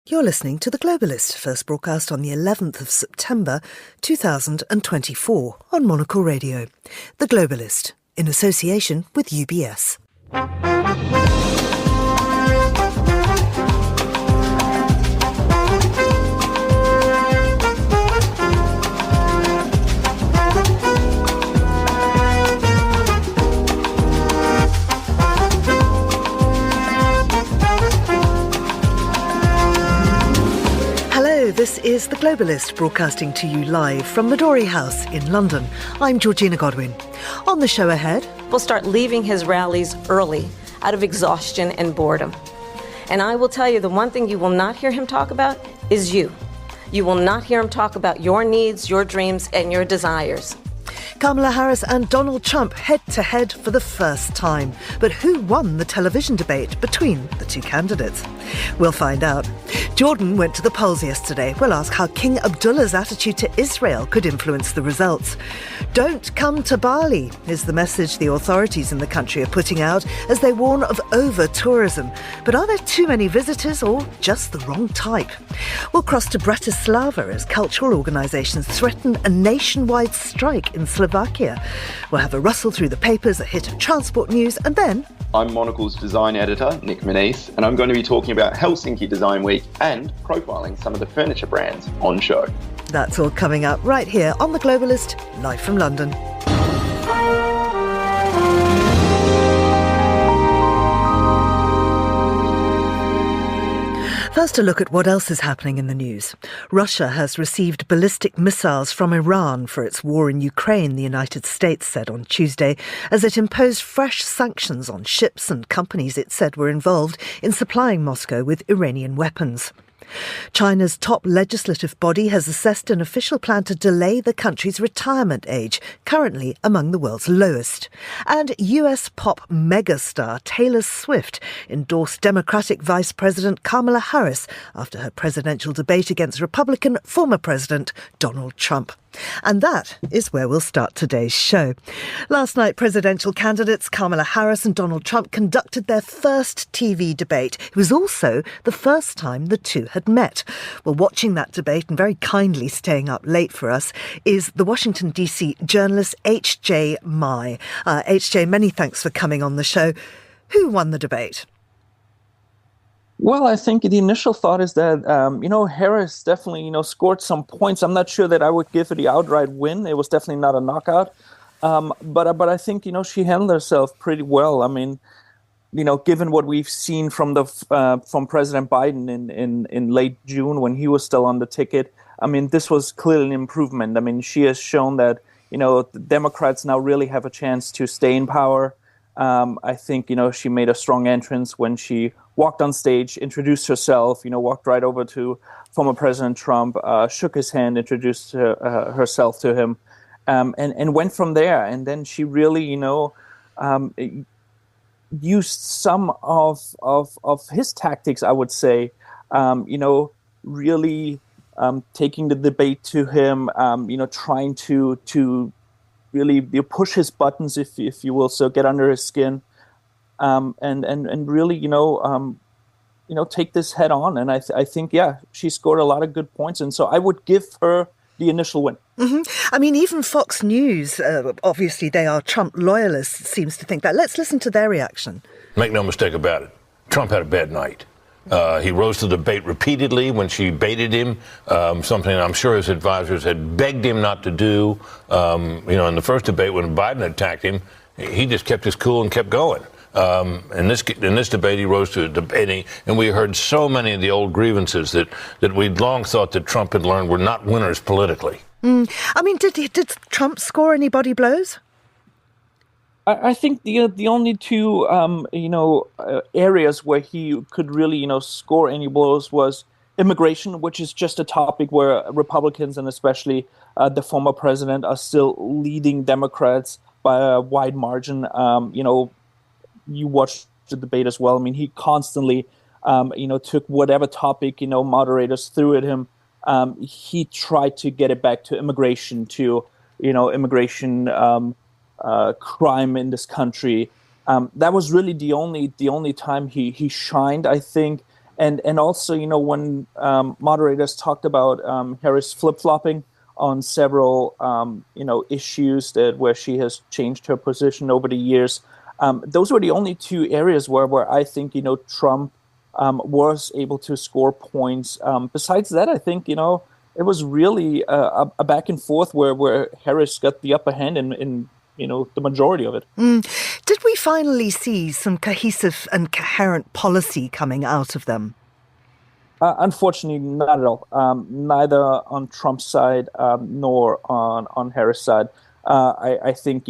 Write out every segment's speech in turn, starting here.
You're listening to The Globalist, first broadcast on the 11th of September 2024 on Monocle Radio. The Globalist, in association with UBS. This is The Globalist, broadcasting to you live from Midori House in London. I'm Georgina Godwin. On the show ahead, we'll start leaving his rallies early out of exhaustion and boredom. And I will tell you, the one thing you will not hear him talk about is you. You will not hear him talk about your needs, your dreams, and your desires. Kamala Harris and Donald Trump head-to-head for the first time. But who won the television debate between the two candidates? We'll find out. Jordan went to the polls yesterday. We'll ask how King Abdullah's attitude to Israel could influence the results. Don't come to Bali is the message the authorities in the country are putting out as they warn of over-tourism. But are there too many visitors or just the wrong type? We'll cross to Bratislava as cultural organisations threaten a nationwide strike in Slovakia. We'll have a rustle through the papers, a hit of transport news, and then... I'm Monocle's design editor, Nick Manise, and I'm going to be talking about Helsinki Design Week and profiling some of the furniture brands on show. That's all coming up right here on The Globalist, live from London. First, a look at what else is happening in the news. Russia has received ballistic missiles from Iran for its war in Ukraine, the United States said on Tuesday, as it imposed fresh sanctions on ships and companies it said were involved in supplying Moscow with Iranian weapons. China's top legislative body has assessed an official plan to delay the country's retirement age, currently among the world's lowest. And US pop megastar Taylor Swift endorsed Democratic Vice President Kamala Harris after her presidential debate against Republican former President Donald Trump. And that is where we'll start today's show. Last night, presidential candidates Kamala Harris and Donald Trump conducted their first TV debate. It was also the first time the two had met. Well, watching that debate and very kindly staying up late for us is the Washington, D.C. journalist H.J. Mai. H.J., many thanks for coming on the show. Who won the debate? Well, I think the initial thought is that, Harris definitely, scored some points. I'm not sure that I would give her the outright win. It was definitely not a knockout. But I think, she handled herself pretty well. I mean, given what we've seen from President Biden in late June when he was still on the ticket, I mean, this was clearly an improvement. I mean, she has shown that, the Democrats now really have a chance to stay in power. I think, she made a strong entrance when she walked on stage, introduced herself, walked right over to former President Trump, shook his hand, introduced herself to him, and went from there. And then she really, used some of his tactics, I would say, really taking the debate to him, trying to really push his buttons, if you will, so get under his skin, and really, take this head on. And I think, she scored a lot of good points. And so I would give her the initial win. Mm-hmm. I mean, even Fox News, obviously they are Trump loyalists, seems to think that. Let's listen to their reaction. Make no mistake about it. Trump had a bad night. He rose to the bait repeatedly when she baited him, something I'm sure his advisors had begged him not to do. In the first debate when Biden attacked him, he just kept his cool and kept going. In this debate, he rose to debating, and we heard so many of the old grievances that we'd long thought that Trump had learned were not winners politically. I mean, did Trump score any body blows? I think the only two areas where he could really score any blows was immigration, which is just a topic where Republicans and especially the former president are still leading Democrats by a wide margin. You watched the debate as well. I mean, he constantly took whatever topic moderators threw at him. He tried to get it back to immigration, crime in this country. That was really the only time he shined, I think. And also, when moderators talked about Harris flip-flopping on several, issues where she has changed her position over the years, those were the only two areas where I think, Trump was able to score points. Besides that, I think, it was really a back and forth where Harris got the upper hand in the majority of it. Did we finally see some cohesive and coherent policy coming out of them? Unfortunately, not at all. Neither on Trump's side nor on Harris' side. I think,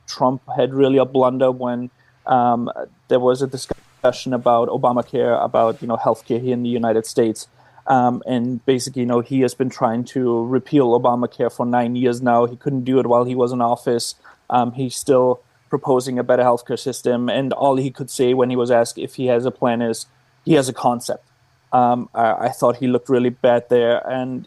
Trump had really a blunder when there was a discussion about Obamacare, about, healthcare here in the United States. And basically, he has been trying to repeal Obamacare for 9 years now. He couldn't do it while he was in office. He's still proposing a better healthcare system. And all he could say when he was asked if he has a plan is he has a concept. I thought he looked really bad there. And,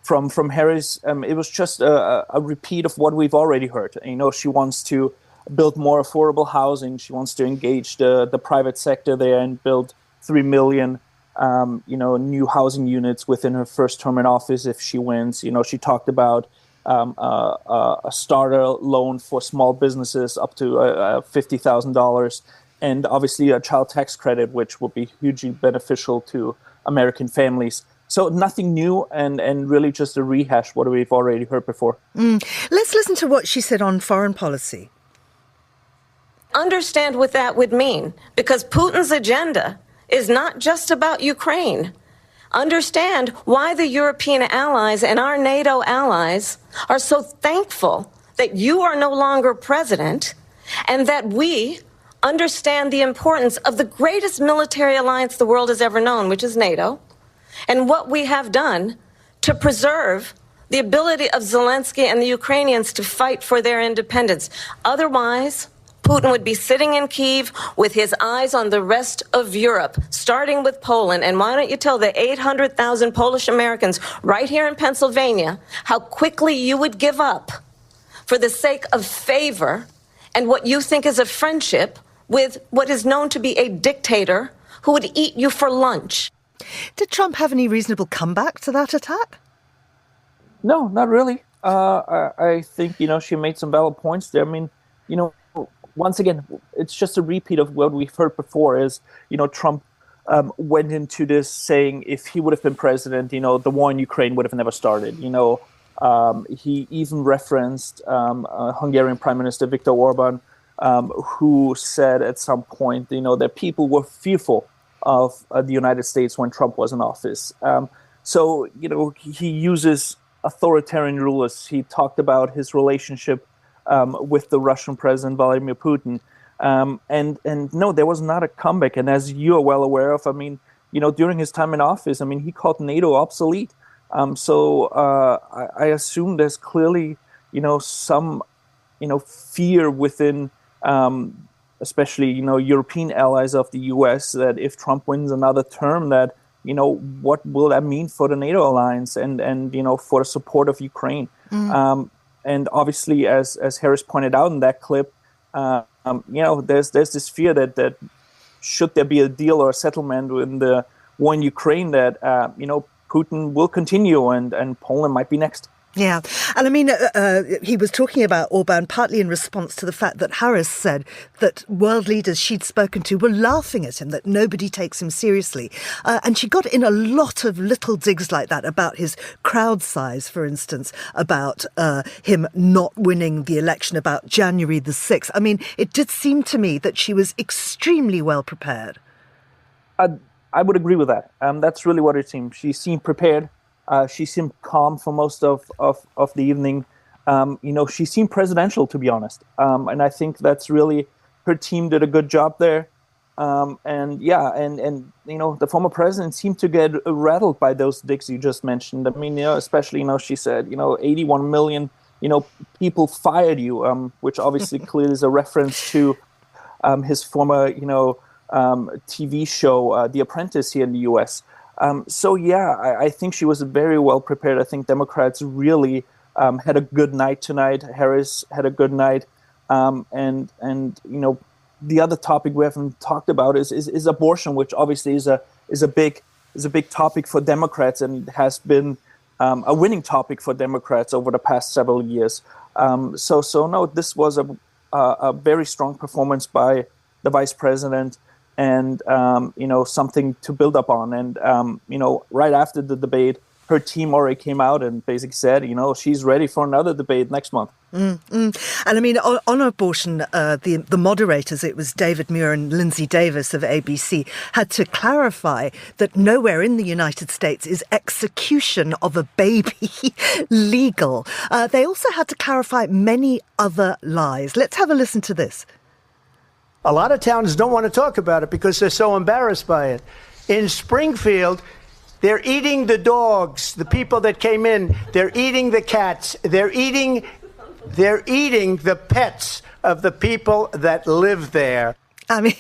from Harris, it was just a repeat of what we've already heard. She wants to build more affordable housing. She wants to engage the private sector there and build 3 million, new housing units within her first term in office if she wins. She talked about a starter loan for small businesses up to $50,000. And obviously a child tax credit, which will be hugely beneficial to American families. So nothing new and really just a rehash what we've already heard before. Let's listen to what she said on foreign policy. Understand what that would mean, because Putin's agenda is not just about Ukraine. Understand why the European allies and our NATO allies are so thankful that you are no longer president, and that we understand the importance of the greatest military alliance the world has ever known, which is NATO, and what we have done to preserve the ability of Zelensky and the Ukrainians to fight for their independence. Otherwise, Putin would be sitting in Kyiv with his eyes on the rest of Europe, starting with Poland. And why don't you tell the 800,000 Polish Americans right here in Pennsylvania how quickly you would give up for the sake of favor and what you think is a friendship with what is known to be a dictator who would eat you for lunch. Did Trump have any reasonable comeback to that attack? No, not really. I think, she made some valid points there. I mean, once again, it's just a repeat of what we've heard before is, Trump went into this saying if he would have been president, the war in Ukraine would have never started. He even referenced Hungarian Prime Minister Viktor Orban, who said at some point, that people were fearful of the United States when Trump was in office. So, he uses authoritarian rulers. He talked about his relationship with the Russian President Vladimir Putin. And no, there was not a comeback. And as you are well aware of, during his time in office, he called NATO obsolete. So I assume there's clearly, some, fear within, especially, European allies of the U.S. that if Trump wins another term, that, what will that mean for the NATO alliance and for the support of Ukraine? And obviously, as Harris pointed out in that clip, there's this fear that should there be a deal or a settlement in the war in Ukraine, that Putin will continue and Poland might be next. Yeah. And he was talking about Orban partly in response to the fact that Harris said that world leaders she'd spoken to were laughing at him, that nobody takes him seriously. And she got in a lot of little digs like that about his crowd size, for instance, about him not winning the election, about January the 6th. It did seem to me that she was extremely well prepared. I would agree with that. That's really what it seemed. She seemed prepared. She seemed calm for most of the evening. She seemed presidential, to be honest. And I think that's really, her team did a good job there. And the former president seemed to get rattled by those digs you just mentioned. Especially, she said, 81 million, people fired you, which obviously clearly is a reference to his former, TV show, The Apprentice here in the U.S. I think she was very well prepared. I think Democrats really had a good night tonight. Harris had a good night. The other topic we haven't talked about is abortion, which obviously is a is a big topic for Democrats, and has been a winning topic for Democrats over the past several years. So no, this was a very strong performance by the vice president, and something to build up on. And right after the debate, her team already came out and basically said, she's ready for another debate next month. And I mean, on abortion, the moderators, it was David Muir and Lindsay Davis of ABC, had to clarify that nowhere in the United States is execution of a baby legal. They also had to clarify many other lies. Let's have a listen to this. A lot of towns don't want to talk about it because they're so embarrassed by it. In Springfield, they're eating the dogs, the people that came in. They're eating the cats. They're eating the pets of the people that live there. I mean,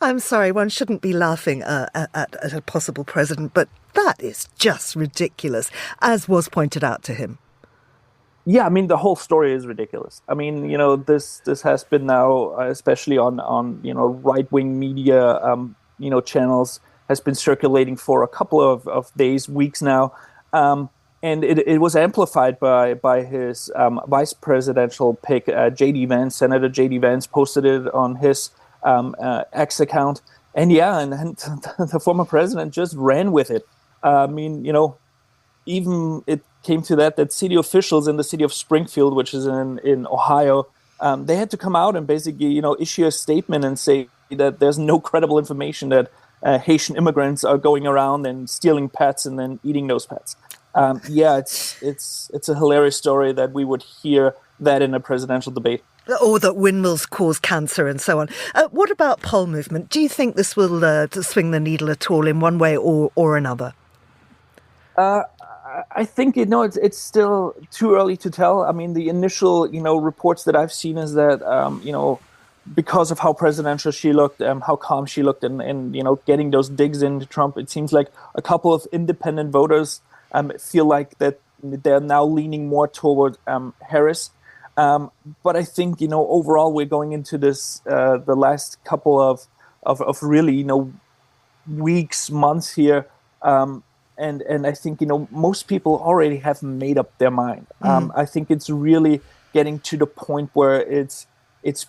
I'm sorry, one shouldn't be laughing at a possible president, but that is just ridiculous, as was pointed out to him. Yeah, I mean, the whole story is ridiculous. I mean, this has been now, especially on right-wing media, channels, has been circulating for a couple of days, weeks now. And it was amplified by his vice presidential pick, J.D. Vance. Senator J.D. Vance posted it on his X account. And the former president just ran with it. I mean, even it came to that city officials in the city of Springfield, which is in Ohio, they had to come out and basically, issue a statement and say that there's no credible information that Haitian immigrants are going around and stealing pets and then eating those pets. It's a hilarious story that we would hear that in a presidential debate. Or that windmills cause cancer and so on. What about poll movement? Do you think this will swing the needle at all in one way or another? I think it's still too early to tell. I mean, the initial reports that I've seen is that because of how presidential she looked, how calm she looked, and getting those digs into Trump, it seems like a couple of independent voters feel like that they're now leaning more toward Harris. But I think overall we're going into this the last couple of really weeks, months here. And I think, most people already have made up their mind. I think it's really getting to the point where it's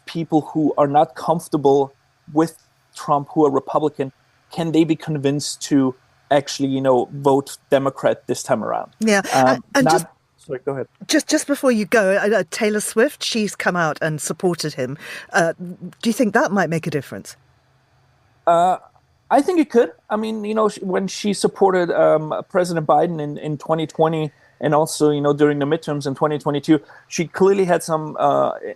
people who are not comfortable with Trump, who are Republican. Can they be convinced to actually, vote Democrat this time around? Yeah. Sorry, go ahead. Just before you go, Taylor Swift, she's come out and supported him. Do you think that might make a difference? I think it could. I mean, when she supported President Biden in 2020 and also, during the midterms in 2022, she clearly had some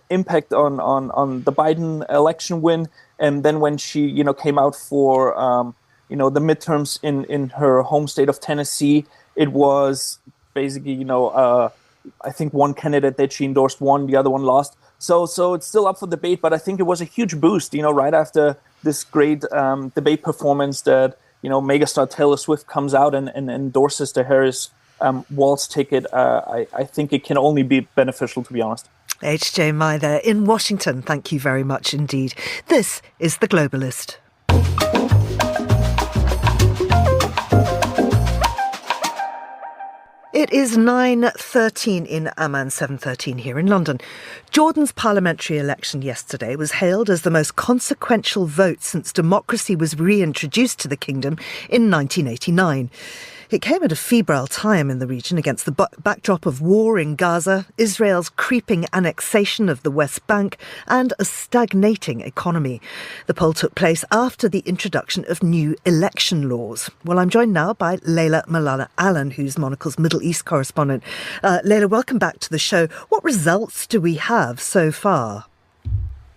impact on the Biden election win. And then when she, came out for, the midterms in her home state of Tennessee, it was basically, I think one candidate that she endorsed won, the other one lost. So it's still up for debate, but I think it was a huge boost, right after this great debate performance that, megastar Taylor Swift comes out and endorses the Harris Walz ticket. I think it can only be beneficial, to be honest. H.J. Mai there in Washington. Thank you very much indeed. This is The Globalist. It is 9:13 in Amman, 7:13 here in London. Jordan's parliamentary election yesterday was hailed as the most consequential vote since democracy was reintroduced to the kingdom in 1989. It came at a febrile time in the region against the backdrop of war in Gaza, Israel's creeping annexation of the West Bank, and a stagnating economy. The poll took place after the introduction of new election laws. Well, I'm joined now by Leila Malala Allen, who's Monocle's Middle East correspondent. Leila, welcome back to the show. What results do we have so far?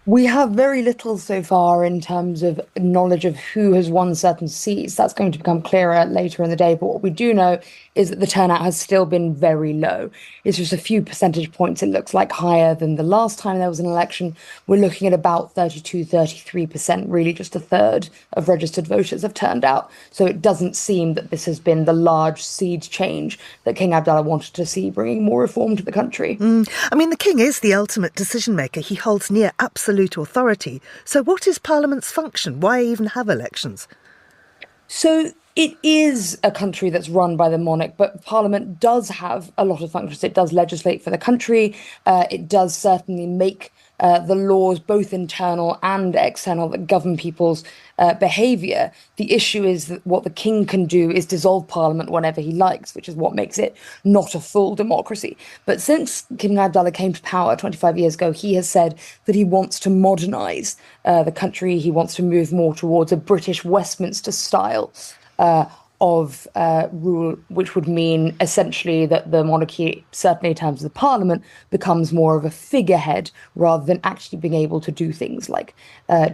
We have very little so far in terms of knowledge of who has won certain seats. That's going to become clearer later in the day. But what we do know is that the turnout has still been very low. It's just a few percentage points, it looks like, higher than the last time there was an election. We're looking at about 32, 33%, really just a third of registered voters have turned out. So it doesn't seem that this has been the large seed change that King Abdullah wanted to see, bringing more reform to the country. I mean, the king is the ultimate decision maker. He holds near absolute authority. So what is Parliament's function? Why even have elections? So it is a country that's run by the monarch, but Parliament does have a lot of functions. It does legislate for the country. It does certainly make the laws, both internal and external, that govern people's behaviour. The issue is that what the king can do is dissolve Parliament whenever he likes, which is what makes it not a full democracy. But since King Abdullah came to power 25 years ago, he has said that he wants to modernise the country. He wants to move more towards a British Westminster style of rule, which would mean essentially that the monarchy, certainly in terms of the parliament, becomes more of a figurehead rather than actually being able to do things like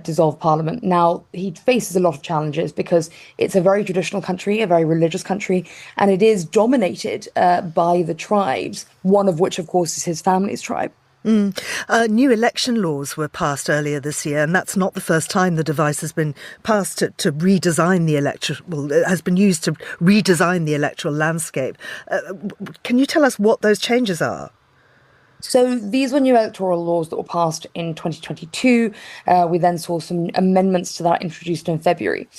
dissolve parliament. Now, he faces a lot of challenges because it's a very traditional country, a very religious country, and it is dominated by the tribes, one of which, of course, is his family's tribe. New election laws were passed earlier this year, and that's not the first time the device has been passed to redesign the has been used to redesign the electoral landscape. Can you tell us what those changes are? So these were new electoral laws that were passed in 2022. We then saw some amendments to that introduced in February.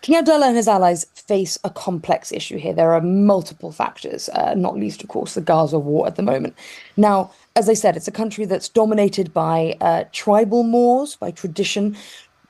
King Abdullah and his allies face a complex issue here. There are multiple factors, not least, of course, the Gaza war at the moment. Now, as I said, it's a country that's dominated by tribal mores, by tradition.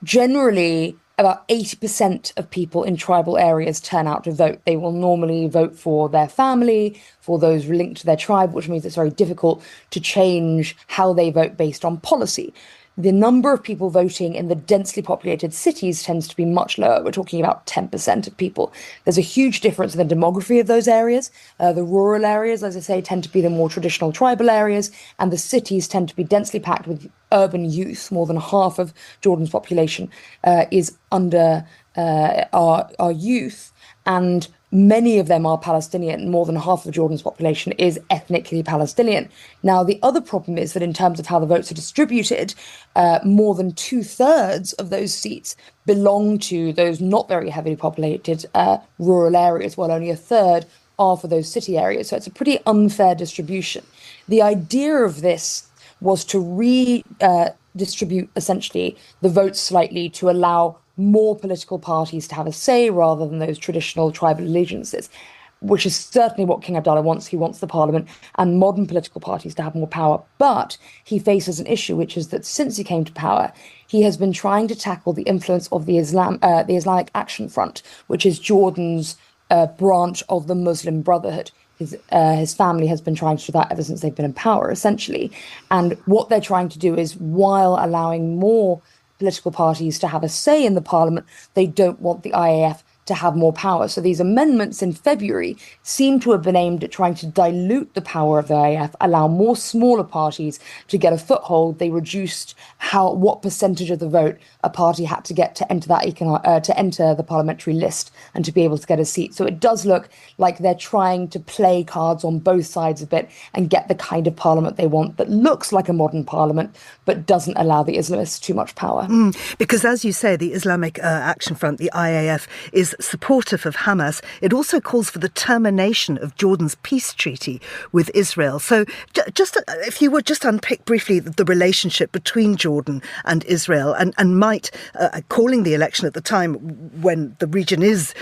Generally, about 80% of people in tribal areas turn out to vote. They will normally vote for their family, for those linked to their tribe, which means it's very difficult to change how they vote based on policy. The number of people voting in the densely populated cities tends to be much lower. We're talking about 10% of people. There's a huge difference in the demography of those areas. The rural areas, as I say, tend to be the more traditional tribal areas, and the cities tend to be densely packed with urban youth. More than half of Jordan's population is under our youth, and many of them are Palestinian. More than half of Jordan's population is ethnically Palestinian. Now, the other problem is that in terms of how the votes are distributed, more than 2/3 of those seats belong to those not very heavily populated rural areas, while only 1/3 are for those city areas. So it's a pretty unfair distribution. The idea of this was to redistribute essentially the votes slightly to allow more political parties to have a say rather than those traditional tribal allegiances, which is certainly what King Abdullah wants. He wants the parliament and modern political parties to have more power. But he faces an issue, which is that since he came to power, he has been trying to tackle the influence of the Islamic Action Front, which is Jordan's branch of the Muslim Brotherhood. His family has been trying to do that ever since they've been in power, essentially. And what they're trying to do is, while allowing more political parties to have a say in the parliament, they don't want the IAF to have more power. So these amendments in February seem to have been aimed at trying to dilute the power of the IAF, allow more smaller parties to get a foothold. They reduced what percentage of the vote a party had to get to enter to enter the parliamentary list and to be able to get a seat. So it does look like they're trying to play cards on both sides a bit and get the kind of parliament they want that looks like a modern parliament but doesn't allow the Islamists too much power. Because as you say, the Islamic Action Front, the IAF, is supportive of Hamas. It also calls for the termination of Jordan's peace treaty with Israel. So just if you would just unpick briefly the relationship between Jordan and Israel, and might, calling the election at the time when the region is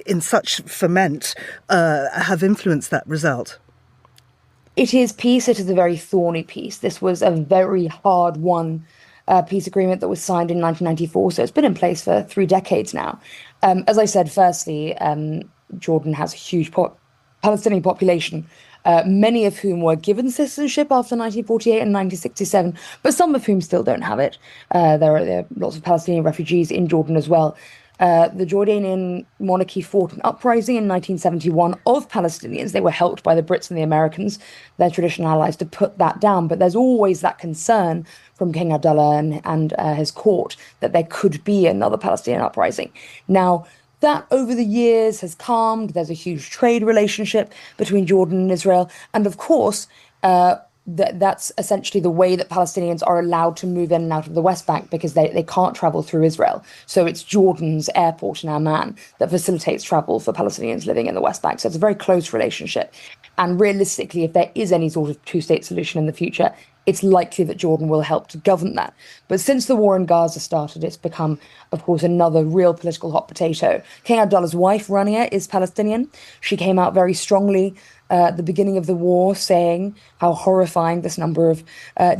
in such ferment, have influenced that result. It is peace. It is a very thorny peace. This was a very hard-won peace agreement that was signed in 1994. So it's been in place for 3 decades now. As I said, firstly, Jordan has a huge Palestinian population, many of whom were given citizenship after 1948 and 1967, but some of whom still don't have it. There are lots of Palestinian refugees in Jordan as well. The Jordanian monarchy fought an uprising in 1971 of Palestinians. They were helped by the Brits and the Americans, their traditional allies, to put that down. But there's always that concern from King Abdullah and his court that there could be another Palestinian uprising. Now, that over the years has calmed. There's a huge trade relationship between Jordan and Israel. And of course, that's essentially the way that Palestinians are allowed to move in and out of the West Bank, because they can't travel through Israel. So it's Jordan's airport in Amman that facilitates travel for Palestinians living in the West Bank. So it's a very close relationship. And realistically, if there is any sort of two-state solution in the future, it's likely that Jordan will help to govern that. But since the war in Gaza started, it's become, of course, another real political hot potato. King Abdullah's wife, Rania, is Palestinian. She came out very strongly at the beginning of the war, saying how horrifying this number of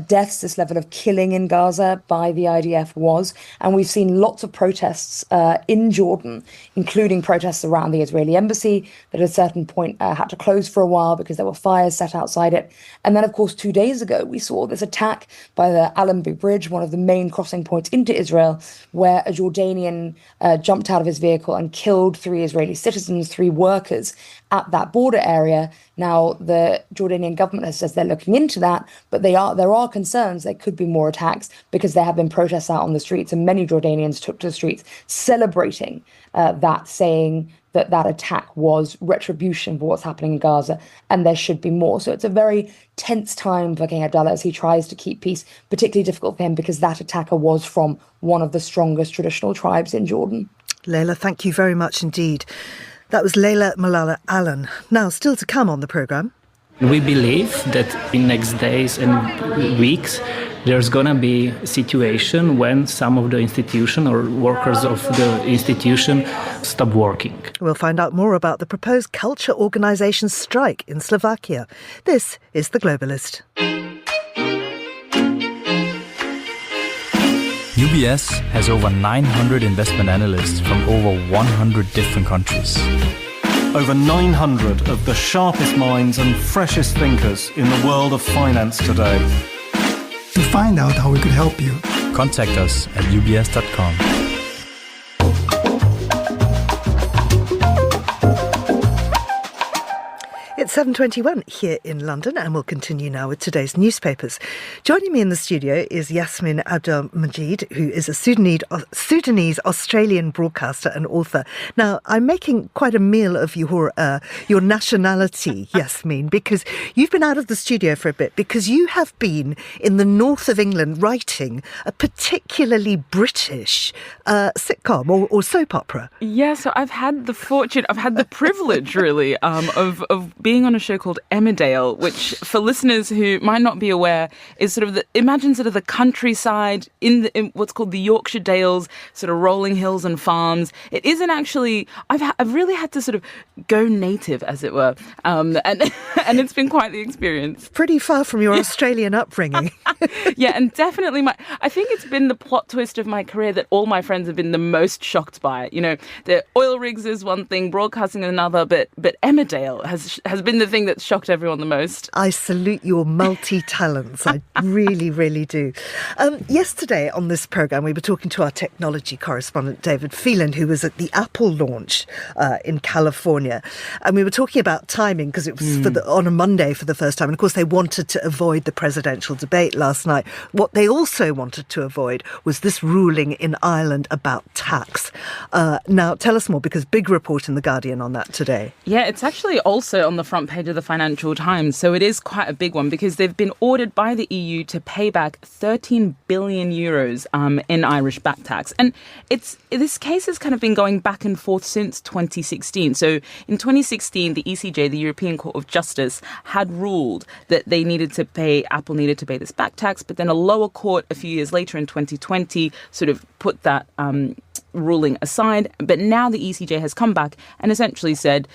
deaths, this level of killing in Gaza by the IDF was. And we've seen lots of protests in Jordan, including protests around the Israeli embassy that at a certain point had to close for a while because there were fires set outside it. And then, of course, 2 days ago, we saw this attack by the Allenby Bridge, one of the main crossing points into Israel, where a Jordanian jumped out of his vehicle and killed 3 Israeli citizens, 3 workers at that border area. Now, the Jordanian government has said they're looking into that, but there are concerns there could be more attacks because there have been protests out on the streets, and many Jordanians took to the streets celebrating that, saying that that attack was retribution for what's happening in Gaza, and there should be more. So it's a very tense time for King Abdullah as he tries to keep peace, particularly difficult for him because that attacker was from one of the strongest traditional tribes in Jordan. Layla, thank you very much indeed. That was Layla Malala Allen. Now, still to come on the programme. We believe that in next days and weeks, there's going to be a situation when some of the institution or workers of the institution stop working. We'll find out more about the proposed culture organisation strike in Slovakia. This is The Globalist. UBS has over 900 investment analysts from over 100 different countries. Over 900 of the sharpest minds and freshest thinkers in the world of finance today. To find out how we could help you, contact us at ubs.com. It's 7:21 here in London, and we'll continue now with today's newspapers. Joining me in the studio is Yasmin Abdel-Majid, who is a Sudanese-Australian broadcaster and author. Now, I'm making quite a meal of your nationality, Yasmin, because you've been out of the studio for a bit, because you have been in the north of England writing a particularly British sitcom or soap opera. Yeah, so I've had the privilege, really, of being on a show called Emmerdale, which, for listeners who might not be aware, is sort of the countryside in what's called the Yorkshire Dales, sort of rolling hills and farms. It isn't actually. I've really had to sort of go native, as it were, and it's been quite the experience. Pretty far from your Australian upbringing. Yeah, and definitely I think it's been the plot twist of my career that all my friends have been the most shocked by. You know, the oil rigs is one thing, broadcasting another, but Emmerdale has been the thing that's shocked everyone the most. I salute your multi-talents. I really, really do. Yesterday on this programme, we were talking to our technology correspondent, David Phelan, who was at the Apple launch in California. And we were talking about timing because it was on a Monday for the first time. And of course, they wanted to avoid the presidential debate last night. What they also wanted to avoid was this ruling in Ireland about tax. Now, tell us more, because big report in The Guardian on that today. Yeah, it's actually also on the front page of the Financial Times. So it is quite a big one because they've been ordered by the EU to pay back 13 billion euros in Irish back tax. And this case has kind of been going back and forth since 2016. So in 2016, the ECJ, the European Court of Justice, had ruled that Apple needed to pay this back tax. But then a lower court a few years later in 2020 sort of put that ruling aside. But now the ECJ has come back and essentially said,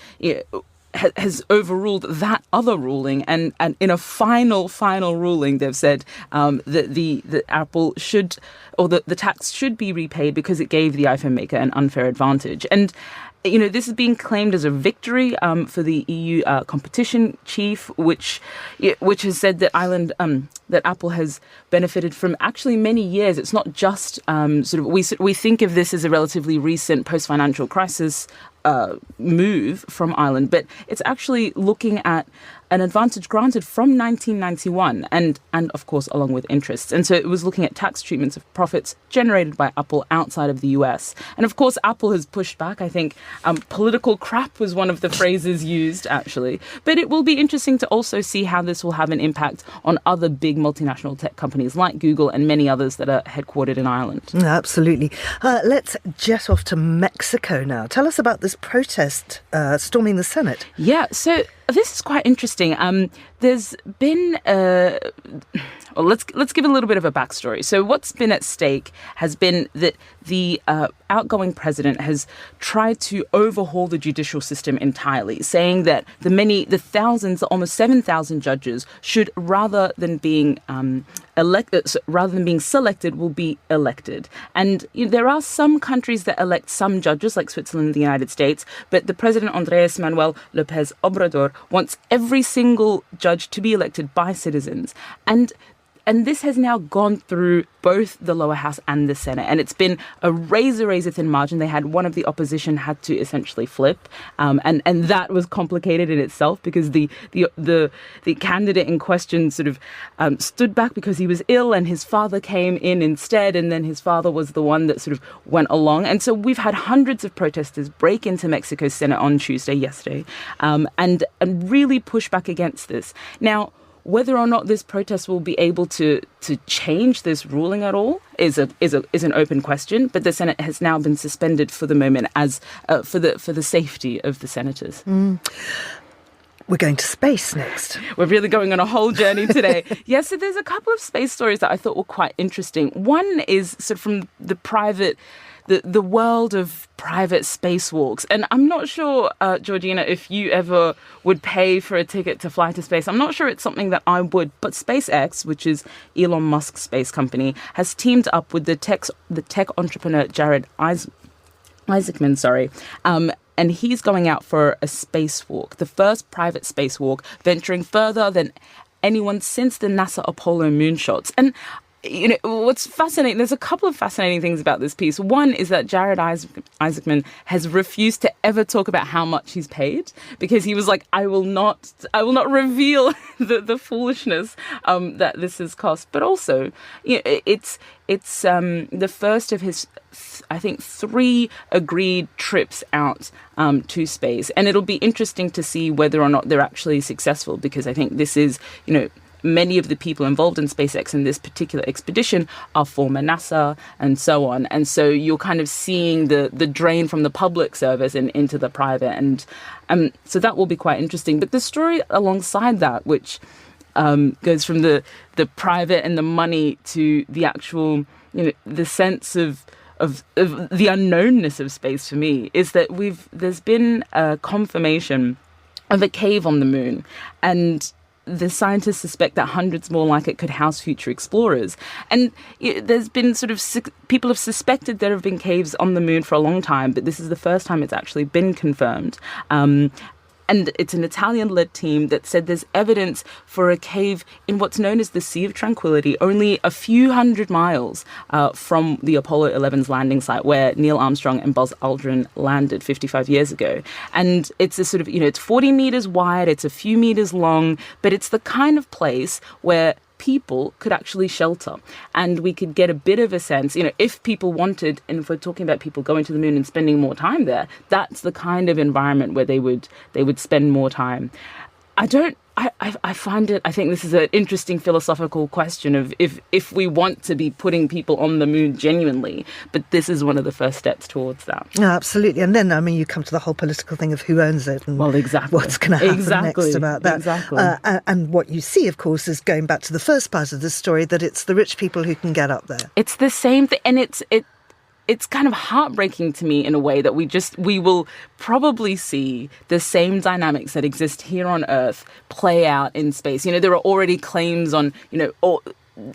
has overruled that other ruling, and in a final ruling, they've said that the Apple should, or the tax should be repaid because it gave the iPhone maker an unfair advantage. And you know, this is being claimed as a victory for the EU competition chief, which has said that that Apple has benefited from actually many years. It's not just we think of this as a relatively recent post-financial crisis move from Ireland, but it's actually looking at an advantage granted from 1991 and of course along with interest. And so it was looking at tax treatments of profits generated by Apple outside of the US. And of course Apple has pushed back. I think political crap was one of the phrases used actually. But it will be interesting to also see how this will have an impact on other big multinational tech companies like Google and many others that are headquartered in Ireland. Absolutely. Let's jet off to Mexico now. Tell us about this protest storming the Senate. Yeah, so this is quite interesting interesting. There's been let's give a little bit of a backstory. So what's been at stake has been that the outgoing president has tried to overhaul the judicial system entirely, saying that the thousands, almost 7,000 judges should, rather than being selected, will be elected. And there are some countries that elect some judges, like Switzerland and the United States, but the president, Andrés Manuel López Obrador, wants every single judge to be elected by citizens. And this has now gone through both the lower house and the Senate. And it's been a razor thin margin. They had one of the opposition had to essentially flip. And that was complicated in itself because the candidate in question sort of stood back because he was ill and his father came in instead. And then his father was the one that sort of went along. And so we've had hundreds of protesters break into Mexico's Senate on yesterday, and really push back against this. Now, whether or not this protest will be able to change this ruling at all is an open question. But the Senate has now been suspended for the moment as for the safety of the senators. We're going to space next. We're really going on a whole journey today. Yes, so there's a couple of space stories that I thought were quite interesting. One is sort of from the world of private spacewalks. And I'm not sure, Georgina, if you ever would pay for a ticket to fly to space. I'm not sure it's something that I would. But SpaceX, which is Elon Musk's space company, has teamed up with the tech entrepreneur Jared Isaacman, and he's going out for a spacewalk, the first private spacewalk, venturing further than anyone since the NASA Apollo moonshots. And what's fascinating, there's a couple of fascinating things about this piece. One is that Jared Isaacman has refused to ever talk about how much he's paid because he was like, I will not reveal the foolishness that this has cost. But also, it's the first of his, I think, 3 agreed trips out to space. And it'll be interesting to see whether or not they're actually successful, because I think this is, many of the people involved in SpaceX in this particular expedition are former NASA and so on. And so you're kind of seeing the drain from the public service and into the private. And so that will be quite interesting. But the story alongside that, which goes from the private and the money to the actual, the sense of the unknownness of space for me, is that there's been a confirmation of a cave on the moon. And the scientists suspect that hundreds more like it could house future explorers. And there's been people have suspected there have been caves on the moon for a long time, but this is the first time it's actually been confirmed. And it's an Italian-led team that said there's evidence for a cave in what's known as the Sea of Tranquility, only a few hundred miles from the Apollo 11's landing site where Neil Armstrong and Buzz Aldrin landed 55 years ago. And it's a it's 40 meters wide, it's a few meters long, but it's the kind of place where people could actually shelter, and we could get a bit of a sense, if people wanted, and if we're talking about people going to the moon and spending more time there, that's the kind of environment where they would spend more time. I think this is an interesting philosophical question of if we want to be putting people on the moon genuinely, but this is one of the first steps towards that. No, absolutely. And then, you come to the whole political thing of who owns it and exactly. what's going to happen next about that. Exactly. And what you see, of course, is going back to the first part of the story, that it's the rich people who can get up there. It's the same thing, and it's kind of heartbreaking to me in a way that we will probably see the same dynamics that exist here on Earth play out in space. There are already claims on,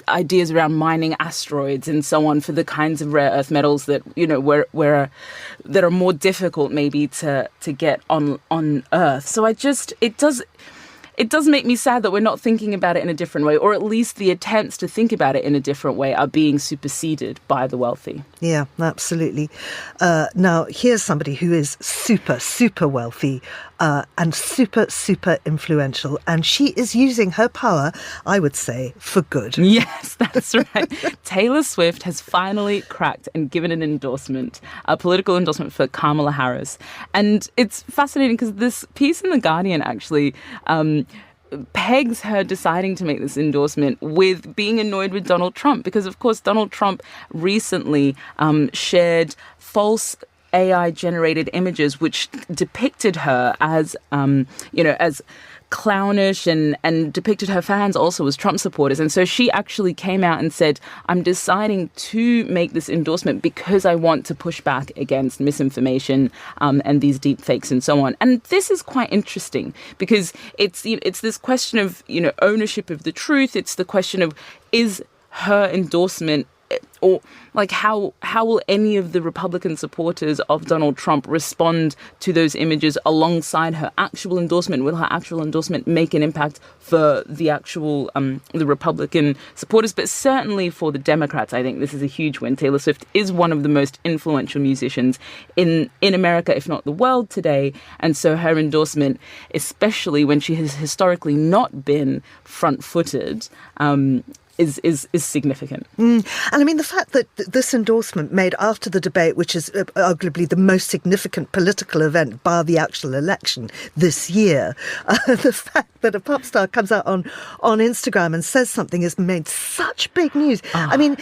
ideas around mining asteroids and so on for the kinds of rare earth metals that, that are more difficult maybe to get on Earth. So it does make me sad that we're not thinking about it in a different way, or at least the attempts to think about it in a different way are being superseded by the wealthy. Yeah, absolutely. Now, here's somebody who is super, super wealthy and super, super influential, and she is using her power, I would say, for good. Yes, that's right. Taylor Swift has finally cracked and given an endorsement, a political endorsement for Kamala Harris. And it's fascinating because this piece in The Guardian actually pegs her deciding to make this endorsement with being annoyed with Donald Trump, because, of course, Donald Trump recently shared false AI-generated images which depicted her as, as clownish and depicted her fans also as Trump supporters. And so she actually came out and said, I'm deciding to make this endorsement because I want to push back against misinformation and these deep fakes and so on. And this is quite interesting because it's this question of, ownership of the truth. It's the question of, is her endorsement, or like how will any of the Republican supporters of Donald Trump respond to those images alongside her actual endorsement? Will her actual endorsement make an impact for the actual the Republican supporters? But certainly for the Democrats, I think this is a huge win. Taylor Swift is one of the most influential musicians in America, if not the world today. And so her endorsement, especially when she has historically not been front-footed, is significant. And I mean, the fact that this endorsement made after the debate, which is arguably the most significant political event bar the actual election this year, the fact that a pop star comes out on Instagram and says something has made such big news. I mean,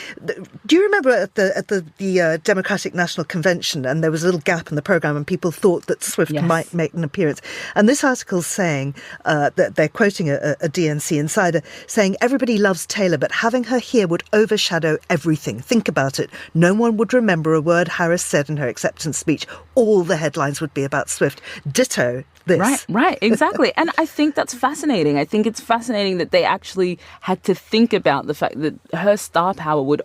do you remember at the Democratic National Convention, and there was a little gap in the programme and people thought that Swift might make an appearance? And this article's saying that they're quoting a DNC insider saying, everybody loves Taylor, but having her here would overshadow everything. Think about it. No one would remember a word Harris said in her acceptance speech. All the headlines would be about Swift. Ditto this. Right, exactly. And I think that's fascinating. I think it's fascinating that they actually had to think about the fact that her star power would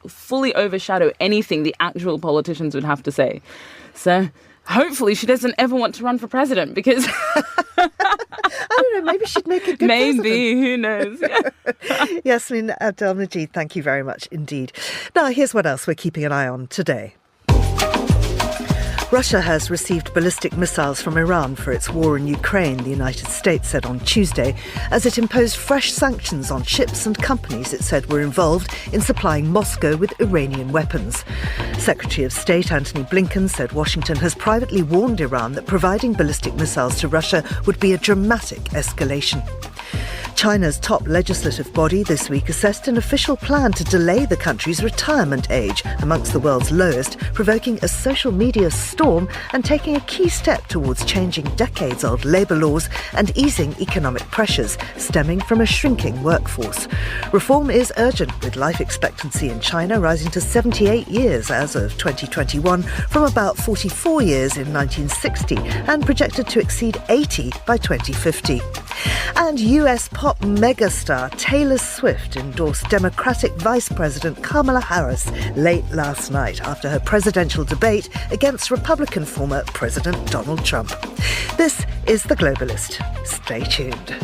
fully overshadow anything the actual politicians would have to say. So hopefully she doesn't ever want to run for president because I don't know, maybe she'd make a good president. Who knows? Yasmin Abdel-Majid, thank you very much indeed. Now, here's what else we're keeping an eye on today. Russia has received ballistic missiles from Iran for its war in Ukraine, the United States said on Tuesday, as it imposed fresh sanctions on ships and companies it said were involved in supplying Moscow with Iranian weapons. Secretary of State Antony Blinken said Washington has privately warned Iran that providing ballistic missiles to Russia would be a dramatic escalation. China's top legislative body this week assessed an official plan to delay the country's retirement age, amongst the world's lowest, provoking a social media storm and taking a key step towards changing decades-old labour laws and easing economic pressures stemming from a shrinking workforce. Reform is urgent, with life expectancy in China rising to 78 years as of 2021 from about 44 years in 1960 and projected to exceed 80 by 2050. And US pop megastar Taylor Swift endorsed Democratic Vice President Kamala Harris late last night after her presidential debate against Republican former President Donald Trump. This is The Globalist. Stay tuned.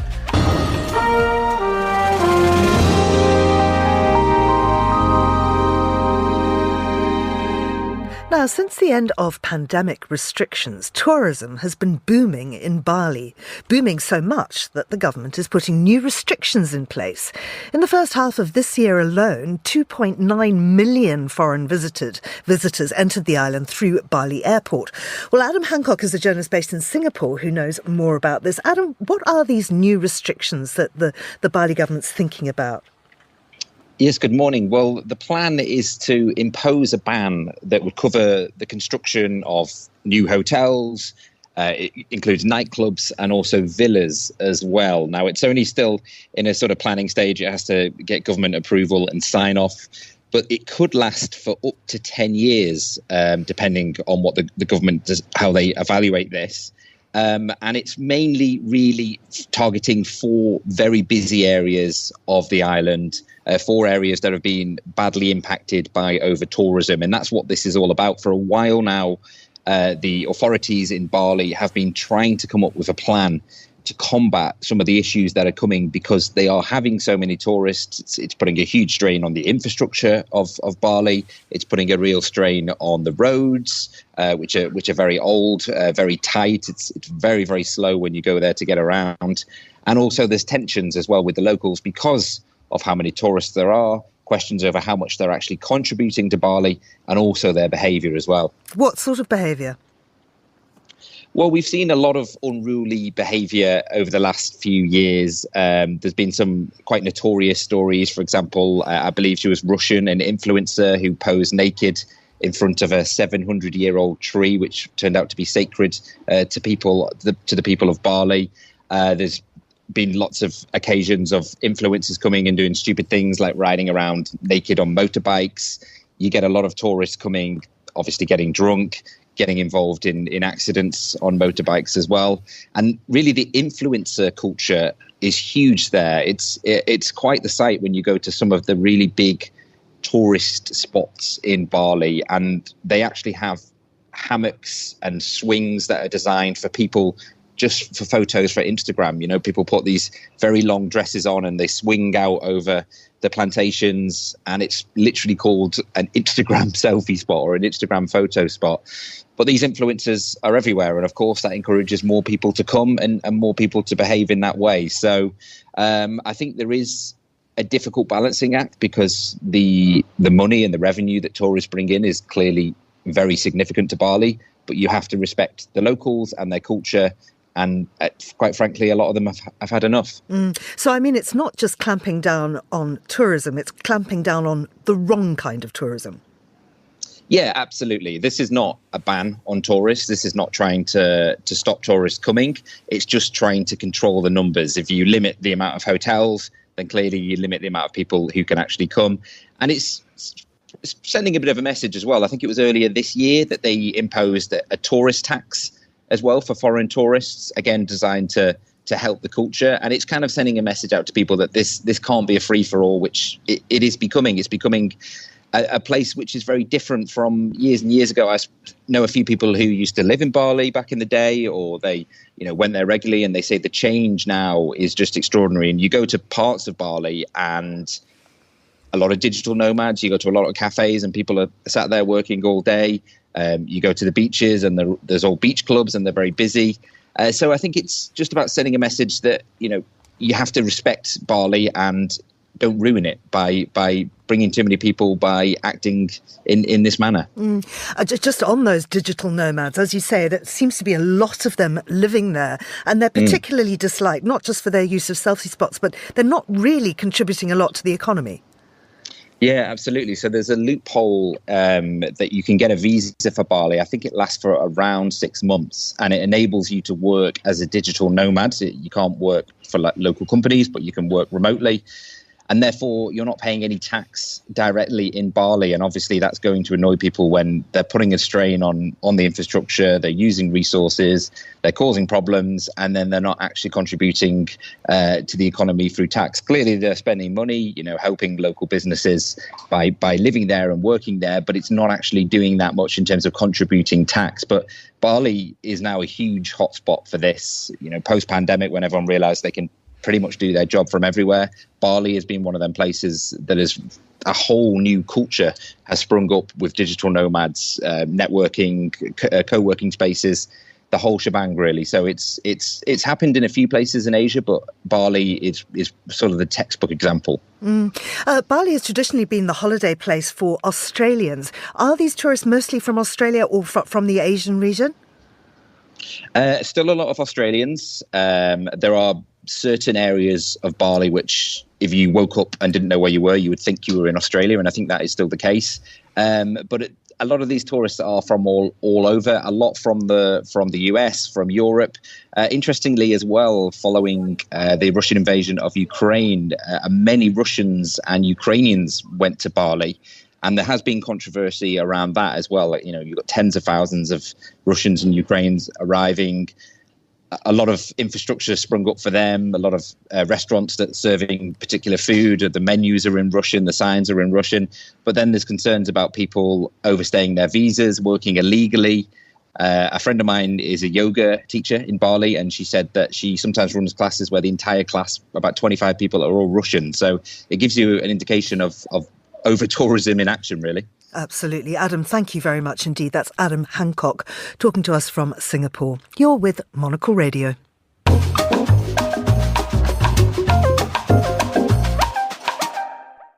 Now, since the end of pandemic restrictions, tourism has been booming in Bali. Booming so much that the government is putting new restrictions in place. In the first half of this year alone, 2.9 million foreign visitors entered the island through Bali Airport. Well, Adam Hancock is a journalist based in Singapore who knows more about this. Adam, what are these new restrictions that the Bali government's thinking about? Yes, good morning. Well, the plan is to impose a ban that would cover the construction of new hotels. It includes nightclubs and also villas as well. Now, it's only still in a sort of planning stage. It has to get government approval and sign off. But it could last for up to 10 years, depending on what the government does, how they evaluate this. And it's mainly really targeting 4 very busy areas of the island, 4 areas that have been badly impacted by over-tourism. And that's what this is all about. For a while now, the authorities in Bali have been trying to come up with a plan to combat some of the issues that are coming because they are having so many tourists. It's putting a huge strain on the infrastructure of Bali. It's putting a real strain on the roads, which are very old, very tight. It's very, very slow when you go there to get around. And also there's tensions as well with the locals because of how many tourists there are, questions over how much they're actually contributing to Bali and also their behaviour as well. What sort of behaviour? Well, we've seen a lot of unruly behaviour over the last few years. There's been some quite notorious stories. For example, I believe she was Russian, an influencer who posed naked in front of a 700-year-old tree, which turned out to be sacred to the people of Bali. There's been lots of occasions of influencers coming and doing stupid things like riding around naked on motorbikes. You get a lot of tourists coming, obviously getting drunk, getting involved in accidents on motorbikes as well. And really the influencer culture is huge there. It's quite the sight when you go to some of the really big tourist spots in Bali, and they actually have hammocks and swings that are designed for people just for photos for Instagram. You know, people put these very long dresses on and they swing out over the plantations, and it's literally called an Instagram selfie spot or an Instagram photo spot. But these influencers are everywhere, and of course that encourages more people to come and more people to behave in that way. So I think there is a difficult balancing act, because the money and the revenue that tourists bring in is clearly very significant to Bali, but you have to respect the locals and their culture. And quite frankly, a lot of them have had enough. So, I mean, it's not just clamping down on tourism, it's clamping down on the wrong kind of tourism. Yeah, absolutely. This is not a ban on tourists. This is not trying to stop tourists coming. It's just trying to control the numbers. If you limit the amount of hotels, then clearly you limit the amount of people who can actually come. And it's sending a bit of a message as well. I think it was earlier this year that they imposed a tourist tax as well for foreign tourists, again, designed to help the culture. And it's kind of sending a message out to people that this can't be a free-for-all, which it is becoming. It's becoming a place which is very different from years and years ago. I know a few people who used to live in Bali back in the day, or they went there regularly, and they say the change now is just extraordinary. And you go to parts of Bali and a lot of digital nomads, you go to a lot of cafes and people are sat there working all day. You go to the beaches and there's all beach clubs and they're very busy. So I think it's just about sending a message that, you have to respect Bali and don't ruin it by bringing too many people, by acting in this manner. Just on those digital nomads, as you say, there seems to be a lot of them living there, and they're particularly disliked, not just for their use of selfie spots, but they're not really contributing a lot to the economy. Yeah, absolutely. So there's a loophole that you can get a visa for Bali. I think it lasts for around 6 months, and it enables you to work as a digital nomad. You can't work for local companies, but you can work remotely. And therefore, you're not paying any tax directly in Bali. And obviously, that's going to annoy people when they're putting a strain on the infrastructure, they're using resources, they're causing problems, and then they're not actually contributing to the economy through tax. Clearly, they're spending money, helping local businesses by living there and working there, but it's not actually doing that much in terms of contributing tax. But Bali is now a huge hotspot for this, post-pandemic, when everyone realized they can pretty much do their job from everywhere. Bali has been one of them places that is a whole new culture has sprung up with digital nomads, networking, co-working spaces, the whole shebang really. So it's happened in a few places in Asia, but Bali is sort of the textbook example. Bali has traditionally been the holiday place for Australians. Are these tourists mostly from Australia or from the Asian region? Still a lot of Australians. There are certain areas of Bali which, if you woke up and didn't know where you were, you would think you were in Australia, and I think that is still the case. But a lot of these tourists are from all over. A lot from the US, from Europe. Interestingly, as well, following the Russian invasion of Ukraine, many Russians and Ukrainians went to Bali. And there has been controversy around that as well. You've got tens of thousands of Russians and Ukrainians arriving. A lot of infrastructure sprung up for them, a lot of restaurants that are serving particular food. The menus are in Russian, the signs are in Russian. But then there's concerns about people overstaying their visas, working illegally. A friend of mine is a yoga teacher in Bali, and she said that she sometimes runs classes where the entire class, about 25 people, are all Russian. So it gives you an indication of over-tourism in action, really. Absolutely. Adam, thank you very much indeed. That's Adam Hancock talking to us from Singapore. You're with Monocle Radio.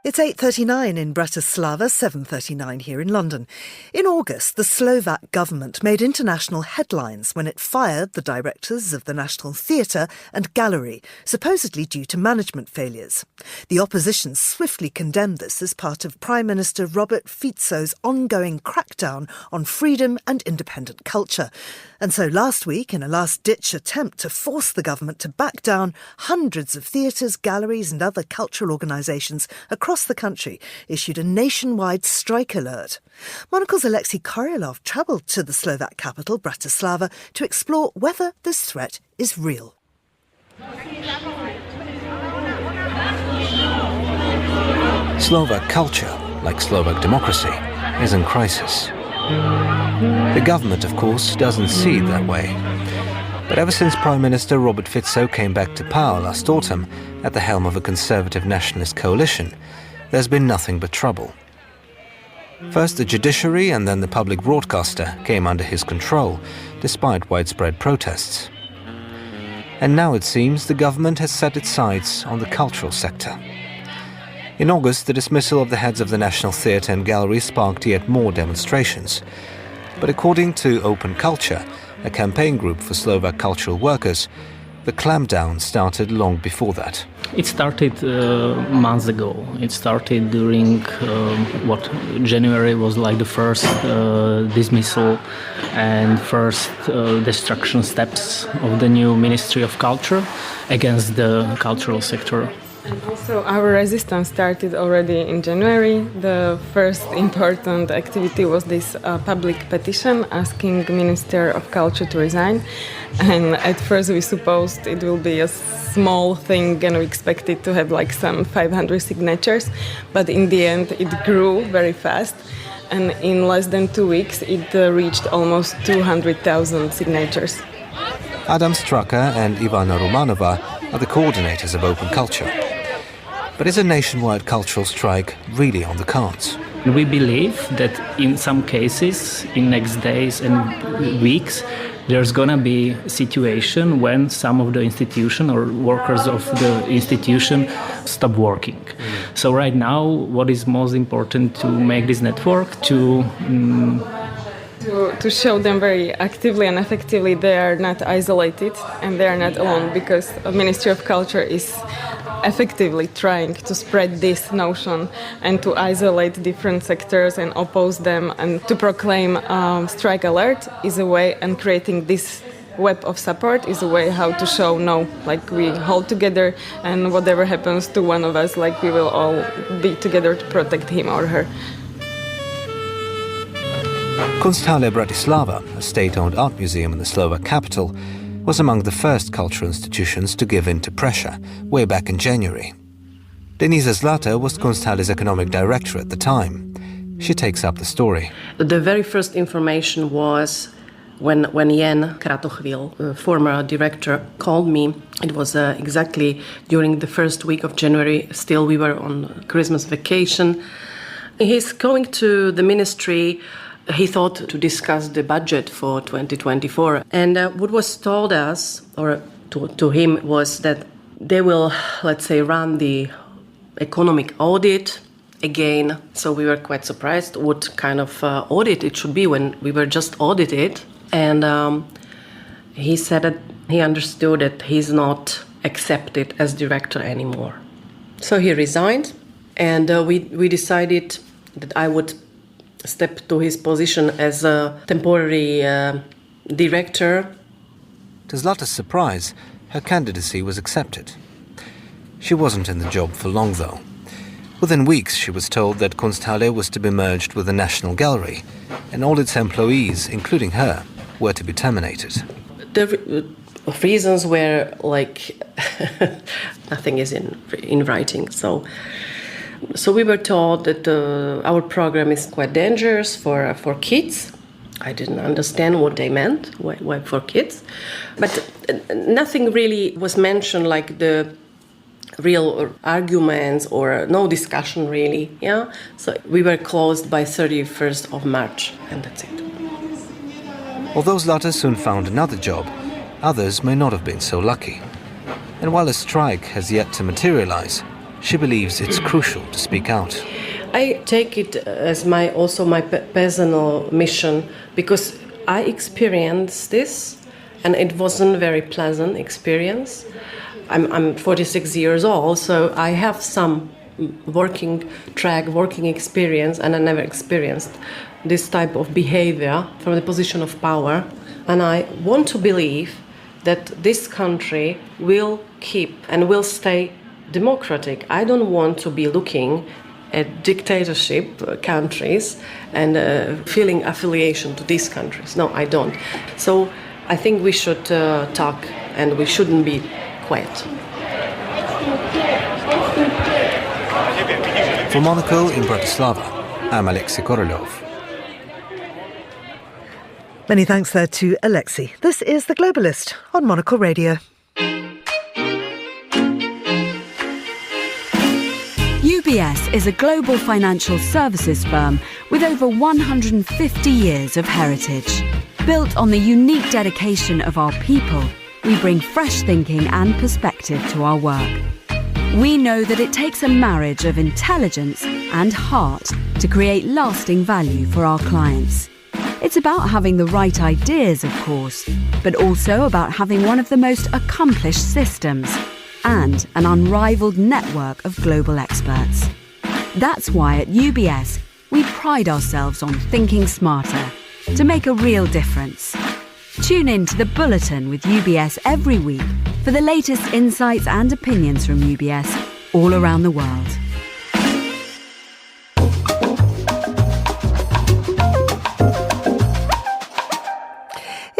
It's 8:39 in Bratislava, 7:39 here in London. In August, the Slovak government made international headlines when it fired the directors of the National Theatre and Gallery, supposedly due to management failures. The opposition swiftly condemned this as part of Prime Minister Robert Fico's ongoing crackdown on freedom and independent culture. And so last week, in a last-ditch attempt to force the government to back down, hundreds of theatres, galleries and other cultural organisations across the country issued a nationwide strike alert. Monocle's Alexei Koryalov travelled to the Slovak capital, Bratislava, to explore whether this threat is real. Slovak culture, like Slovak democracy, is in crisis. The government, of course, doesn't see it that way. But ever since Prime Minister Robert Fico came back to power last autumn at the helm of a conservative nationalist coalition, there's been nothing but trouble. First the judiciary and then the public broadcaster came under his control, despite widespread protests. And now it seems the government has set its sights on the cultural sector. In August, the dismissal of the heads of the National Theatre and Gallery sparked yet more demonstrations. But according to Open Culture, a campaign group for Slovak cultural workers, the clampdown started long before that. It started months ago. It started during January was like the first dismissal and first destruction steps of the new Ministry of Culture against the cultural sector. And also our resistance started already in January. The first important activity was this public petition asking Minister of Culture to resign. And at first we supposed it will be a small thing and we expected to have like some 500 signatures. But in the end it grew very fast. And in less than 2 weeks it reached almost 200,000 signatures. Adam Straka and Ivana Romanova are the coordinators of Open Culture. But is a nationwide cultural strike really on the cards? We believe that in some cases, in next days and weeks, there's going to be a situation when some of the institution or workers of the institution stop working. So right now, what is most important to make this network to show them very actively and effectively they are not isolated and they are not alone, because the Ministry of Culture is effectively trying to spread this notion and to isolate different sectors and oppose them, and to proclaim strike alert is a way, and creating this web of support is a way how to show no, like we hold together and whatever happens to one of us, like we will all be together to protect him or her. Kunsthalle Bratislava, a state-owned art museum in the Slovak capital, was among the first cultural institutions to give in to pressure, way back in January. Denisa Zlata was Kunsthalle's economic director at the time. She takes up the story. The very first information was when Jan Kratochvil, former director, called me. It was exactly during the first week of January. Still, we were on Christmas vacation. He's going to the ministry. He thought to discuss the budget for 2024. And what was told us, or to him, was that they will, let's say, run the economic audit again. So we were quite surprised what kind of audit it should be when we were just audited. And he said that he understood that he's not accepted as director anymore. So he resigned, and we decided that I would step to his position as a temporary director. To Zlata's surprise, her candidacy was accepted. She wasn't in the job for long, though. Within weeks, she was told that Kunsthalle was to be merged with the National Gallery, and all its employees, including her, were to be terminated. The reasons were like nothing is in writing. So we were told that our program is quite dangerous for kids. I didn't understand what they meant, why for kids. But nothing really was mentioned, like the real arguments or no discussion really. Yeah. So we were closed by 31st of March, and that's it. Although Zlata soon found another job, others may not have been so lucky. And while a strike has yet to materialize, she believes it's crucial to speak out. I take it as my personal mission, because I experienced this, and it wasn't a very pleasant experience. I'm 46 years old, so I have some working experience, and I never experienced this type of behavior from the position of power. And I want to believe that this country will keep and will stay democratic. I don't want to be looking at dictatorship countries and feeling affiliation to these countries. No, I don't. So I think we should talk, and we shouldn't be quiet. For Monocle in Bratislava, I'm Alexei Korolov. Many thanks there to Alexei. This is The Globalist on Monocle Radio. UBS is a global financial services firm with over 150 years of heritage. Built on the unique dedication of our people, we bring fresh thinking and perspective to our work. We know that it takes a marriage of intelligence and heart to create lasting value for our clients. It's about having the right ideas, of course, but also about having one of the most accomplished systems and an unrivaled network of global experts. That's why at UBS, we pride ourselves on thinking smarter to make a real difference. Tune in to The Bulletin with UBS every week for the latest insights and opinions from UBS all around the world.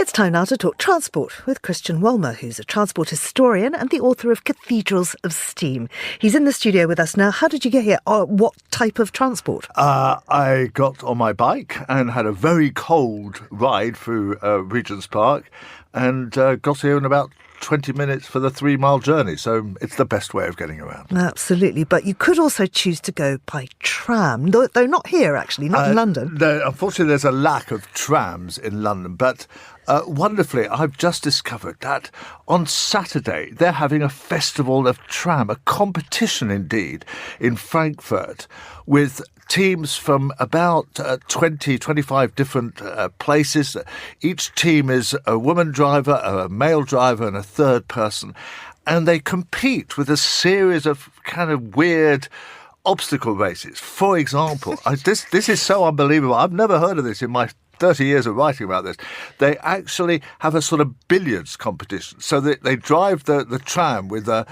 It's time now to talk transport with Christian Wolmer, who's a transport historian and the author of Cathedrals of Steam. He's in the studio with us now. How did you get here? What type of transport? I got on my bike and had a very cold ride through Regent's Park and got here in about 20 minutes for the 3-mile journey. So it's the best way of getting around. Absolutely. But you could also choose to go by tram, though not here, actually, not in London. No, unfortunately, there's a lack of trams in London. But wonderfully, I've just discovered that on Saturday, they're having a festival of tram, a competition indeed, in Frankfurt with teams from about 25 different places. Each team is a woman driver, a male driver, and a third person. And they compete with a series of kind of weird obstacle races. For example, this is so unbelievable. I've never heard of this in my 30 years of writing about this. They actually have a sort of billiards competition. So they drive the tram with a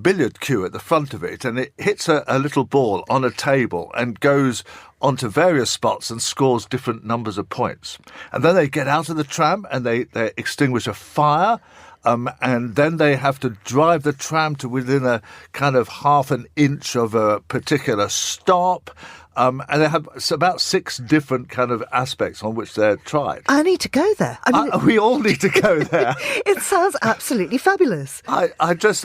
billiard cue at the front of it, and it hits a little ball on a table and goes onto various spots and scores different numbers of points. And then they get out of the tram and they extinguish a fire. And then they have to drive the tram to within a kind of half an inch of a particular stop. And they have about 6 different kind of aspects on which they're tried. I need to go there. We all need to go there. It sounds absolutely fabulous. I'm just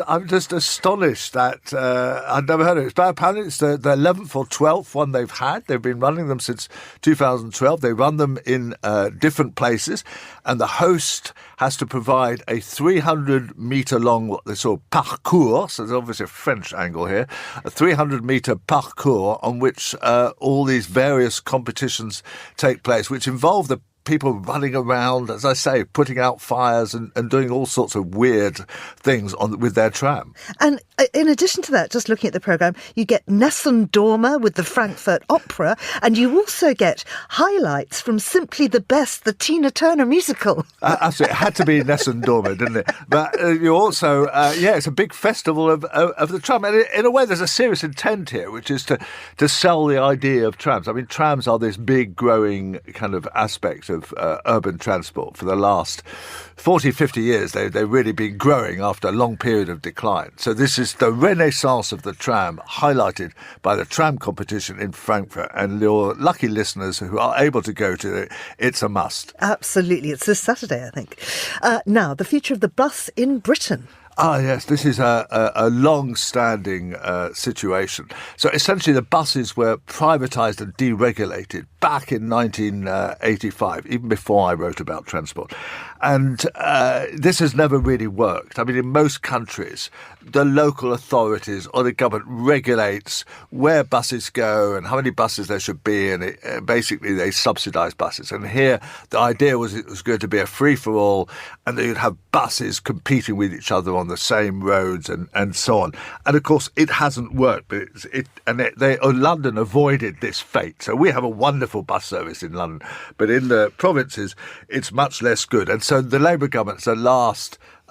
astonished that I'd never heard of it. But apparently it's the 11th or 12th one they've had. They've been running them since 2012. They run them in different places, and the host has to provide a 300-metre long, what they call parcours, so there's obviously a French angle here, a 300-metre parcours on which all these various competitions take place, which involve the people running around, as I say, putting out fires and doing all sorts of weird things with their tram. And in addition to that, just looking at the programme, you get Nessun Dorma with the Frankfurt Opera, and you also get highlights from Simply the Best, the Tina Turner musical. Absolutely. It had to be Nessun Dorma, didn't it? But you also, it's a big festival of the tram. And in a way, there's a serious intent here, which is to sell the idea of trams. I mean, trams are this big growing kind of aspect of urban transport. For the last 40, 50 years, they've really been growing after a long period of decline. So this is the renaissance of the tram, highlighted by the tram competition in Frankfurt. And your lucky listeners who are able to go to it, it's a must. Absolutely. It's this Saturday, I think. Now, the future of the bus in Britain. Yes, this is a long-standing situation. So essentially the buses were privatised and deregulated back in 1985, even before I wrote about transport. And this has never really worked. I mean, in most countries, the local authorities or the government regulates where buses go and how many buses there should be, and basically they subsidise buses. And here the idea was it was going to be a free-for-all, and that you'd have buses competing with each other on the same roads and so on. And of course, it hasn't worked. But London avoided this fate. So we have a wonderful bus service in London, but in the provinces, it's much less good. And so the Labour government's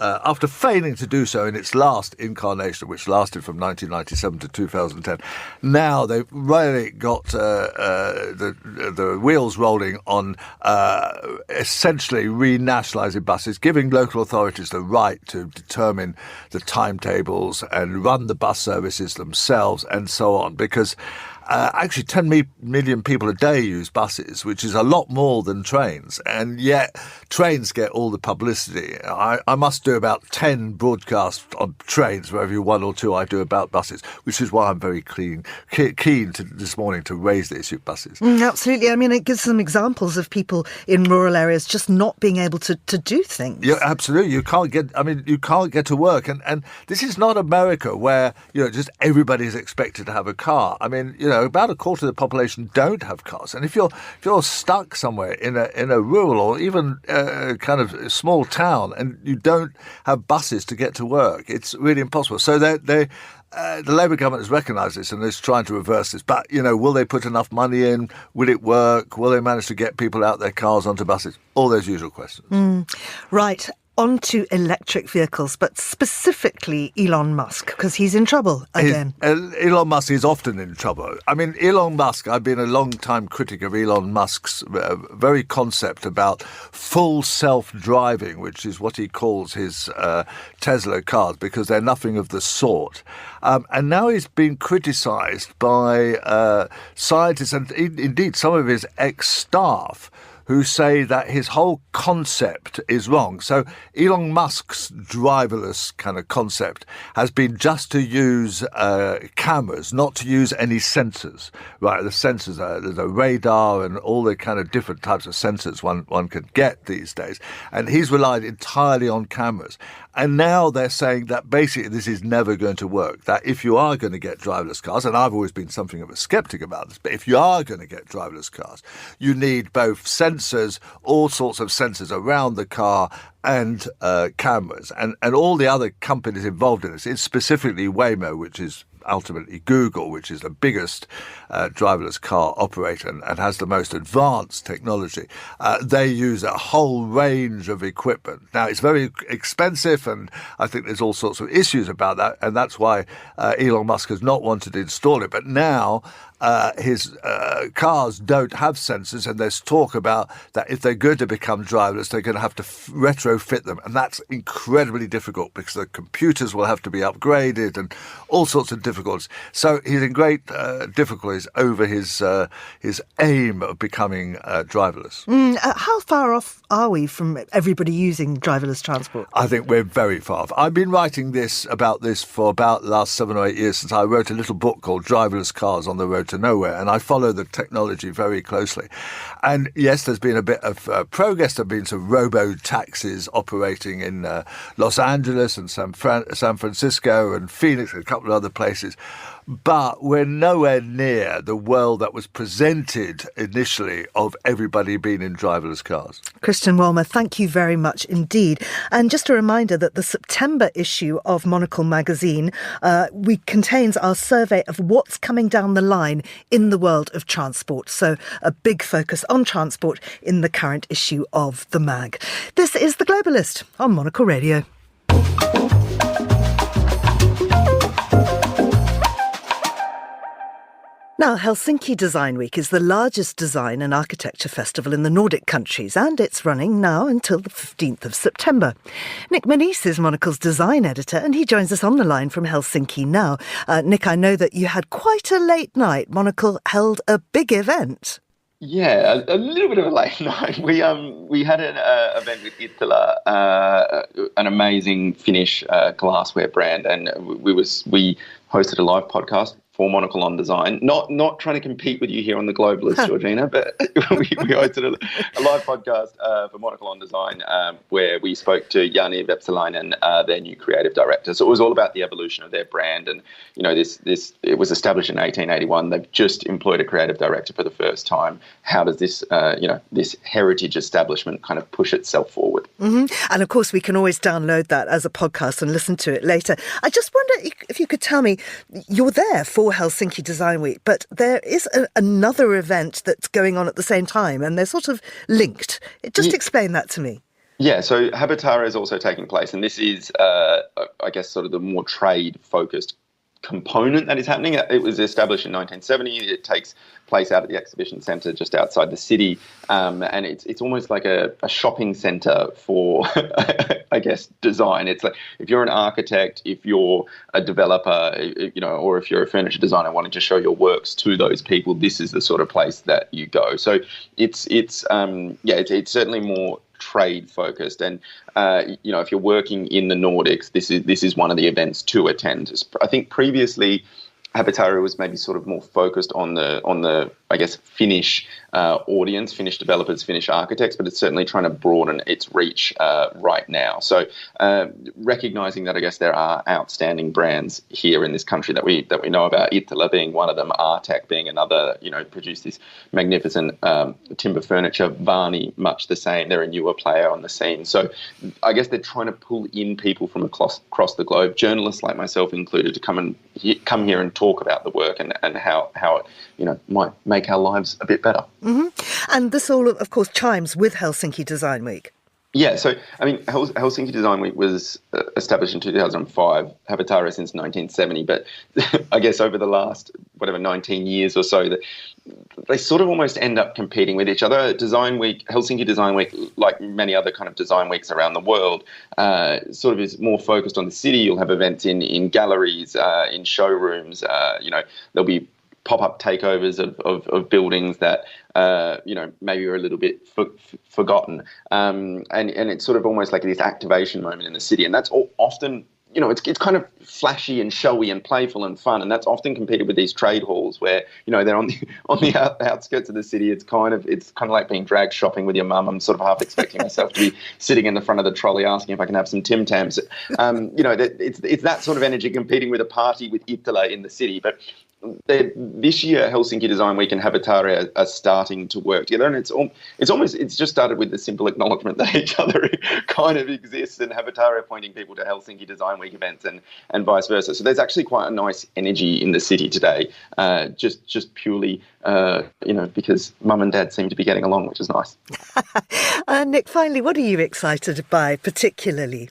after failing to do so in its last incarnation, which lasted from 1997 to 2010, now they've really got the wheels rolling on essentially renationalising buses, giving local authorities the right to determine the timetables and run the bus services themselves and so on, because actually 10 million people a day use buses, which is a lot more than trains, and yet trains get all the publicity. I must do about 10 broadcasts on trains for every one or two I do about buses, which is why I'm very keen this morning to raise the issue of buses. Absolutely. I mean, it gives some examples of people in rural areas just not being able to do things. Yeah, absolutely. You can't get to work. And this is not America where, just everybody is expected to have a car. I mean, about a quarter of the population don't have cars. And if you're stuck somewhere in a rural or even kind of small town and you don't have buses to get to work, it's really impossible. So the Labour government has recognised this and is trying to reverse this. But, will they put enough money in? Will it work? Will they manage to get people out their cars onto buses? All those usual questions. Right. On to electric vehicles, but specifically Elon Musk, because he's in trouble again. Elon Musk is often in trouble. I mean, Elon Musk, I've been a long-time critic of Elon Musk's very concept about full self-driving, which is what he calls his Tesla cars, because they're nothing of the sort. And now he's been criticised by scientists and indeed some of his ex-staff who say that his whole concept is wrong. So Elon Musk's driverless kind of concept has been just to use cameras, not to use any sensors. Right, the sensors, the radar and all the kind of different types of sensors one can get these days. And he's relied entirely on cameras. And now they're saying that basically this is never going to work, that if you are going to get driverless cars, and I've always been something of a skeptic about this, but if you are going to get driverless cars, you need both sensors, all sorts of sensors around the car, and cameras. And all the other companies involved in this, it's specifically Waymo, which is ultimately Google, which is the biggest driverless car operator and has the most advanced technology. They use a whole range of equipment. Now, it's very expensive, and I think there's all sorts of issues about that, and that's why Elon Musk has not wanted to install it. But now his cars don't have sensors, and there's talk about that if they're going to become driverless, they're going to have to retrofit them, and that's incredibly difficult because the computers will have to be upgraded and all sorts of difficulties. So he's in great difficulties over his aim of becoming driverless. How far off are we from everybody using driverless transport? I think we're very far off. I've been writing about this for about the last 7 or 8 years, since I wrote a little book called Driverless Cars on the Road to Nowhere, and I follow the technology very closely. And yes, there's been a bit of progress. There have been some robo-taxis operating in Los Angeles and San Francisco and Phoenix and a couple of other places. But we're nowhere near the world that was presented initially of everybody being in driverless cars. Christian Wolmer, thank you very much indeed. And just a reminder that the September issue of Monocle magazine contains our survey of what's coming down the line in the world of transport. So a big focus on transport in the current issue of the mag. This is The Globalist on Monocle Radio. Now, Helsinki Design Week is the largest design and architecture festival in the Nordic countries, and it's running now until the 15th of September. Nick Manise is Monocle's design editor, and he joins us on the line from Helsinki now. Nick, I know that you had quite a late night. Monocle held a big event. Yeah, a little bit of a late night. We had an event with Ittala, an amazing Finnish glassware brand, and we hosted a live podcast for Monocle on Design. Not trying to compete with you here on the Globalist, Georgina, but we hosted a live podcast for Monocle on Design where we spoke to Jani Vepsalainen, their new creative director. So it was all about the evolution of their brand, and this it was established in 1881. They've just employed a creative director for the first time. How does this this heritage establishment kind of push itself forward? Mm-hmm. And of course, we can always download that as a podcast and listen to it later. I just wonder if you could tell me, you're there for Helsinki Design Week, but there is another event that's going on at the same time, and they're sort of linked. Just explain that to me. Yeah, so Habitare is also taking place, and this is, I guess, sort of the more trade-focused component that is happening. It was established in 1970. It takes place out at the exhibition centre just outside the city, and it's almost like a shopping centre for, I guess, design. It's like if you're an architect, if you're a developer, or if you're a furniture designer wanting to show your works to those people, this is the sort of place that you go. So it's certainly more trade focused, and if you're working in the Nordics, this is one of the events to attend. I think previously Habitare was maybe sort of more focused on the I guess Finnish audience, Finnish developers, Finnish architects, but it's certainly trying to broaden its reach right now. So recognizing that, I guess there are outstanding brands here in this country that we know about, Iittala being one of them, Artek being another, produce this magnificent timber furniture, Varni much the same. They're a newer player on the scene. So I guess they're trying to pull in people from across the globe, journalists like myself included, to come here and talk about the work and how it might make our lives a bit better. Mm-hmm. And this all, of course, chimes with Helsinki Design Week. Yeah, so, I mean, Helsinki Design Week was established in 2005, Habitare since 1970, but I guess over the last, 19 years or so, they sort of almost end up competing with each other. Design Week, Helsinki Design Week, like many other kind of design weeks around the world, sort of is more focused on the city. You'll have events in galleries, in showrooms, there'll be pop-up takeovers of buildings that maybe are a little bit forgotten, and it's sort of almost like this activation moment in the city, and that's often it's kind of flashy and showy and playful and fun, and that's often competed with these trade halls where they're on the outskirts of the city. It's kind of like being dragged shopping with your mum. I'm sort of half expecting myself to be sitting in the front of the trolley asking if I can have some Tim Tams. It's that sort of energy competing with a party with Iittala in the city, but this year Helsinki Design Week and Habitare are starting to work together, and it's just started with the simple acknowledgement that each other kind of exists, and Habitare pointing people to Helsinki Design Week events and vice versa. So there's actually quite a nice energy in the city today, just purely because mum and dad seem to be getting along, which is nice. Nick, finally, what are you excited by particularly?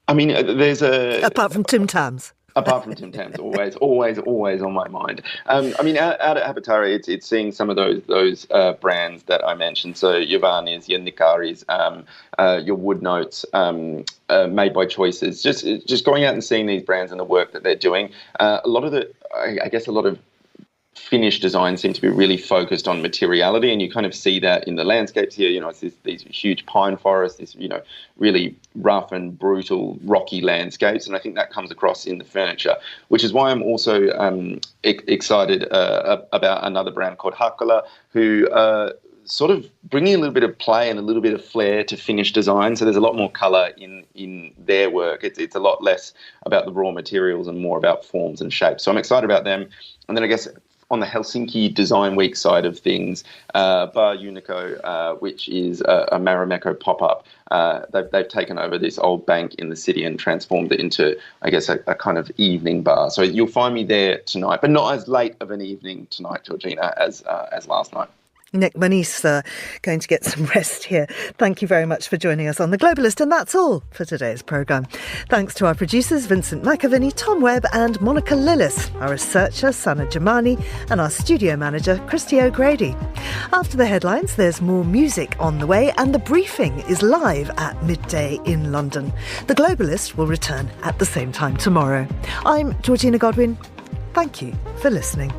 I mean, apart from Tim Tams. Apart from Tim Tams, always on my mind. I mean, out at Habitare, it's seeing some of those brands that I mentioned. So your Varnis, your Nikaris, your Wood Notes, Made by Choices. Just going out and seeing these brands and the work that they're doing. A lot of Finnish design seem to be really focused on materiality, and you kind of see that in the landscapes here. It's these huge pine forests, this really rough and brutal rocky landscapes, and I think that comes across in the furniture, which is why I'm also excited about another brand called Hakala, who sort of bringing a little bit of play and a little bit of flair to Finnish design. So there's a lot more colour in their work. It's a lot less about the raw materials and more about forms and shapes. So I'm excited about them. And then I guess on the Helsinki Design Week side of things, Bar Unico, which is a Marimekko pop-up, they've taken over this old bank in the city and transformed it into, I guess, a kind of evening bar. So you'll find me there tonight, but not as late of an evening tonight, Georgina, as last night. Nick Manice, going to get some rest here. Thank you very much for joining us on The Globalist, and that's all for today's programme. Thanks to our producers, Vincent McAviney, Tom Webb and Monica Lillis, our researcher, Sana Jamani, and our studio manager, Christy O'Grady. After the headlines, there's more music on the way, and The Briefing is live at midday in London. The Globalist will return at the same time tomorrow. I'm Georgina Godwin. Thank you for listening.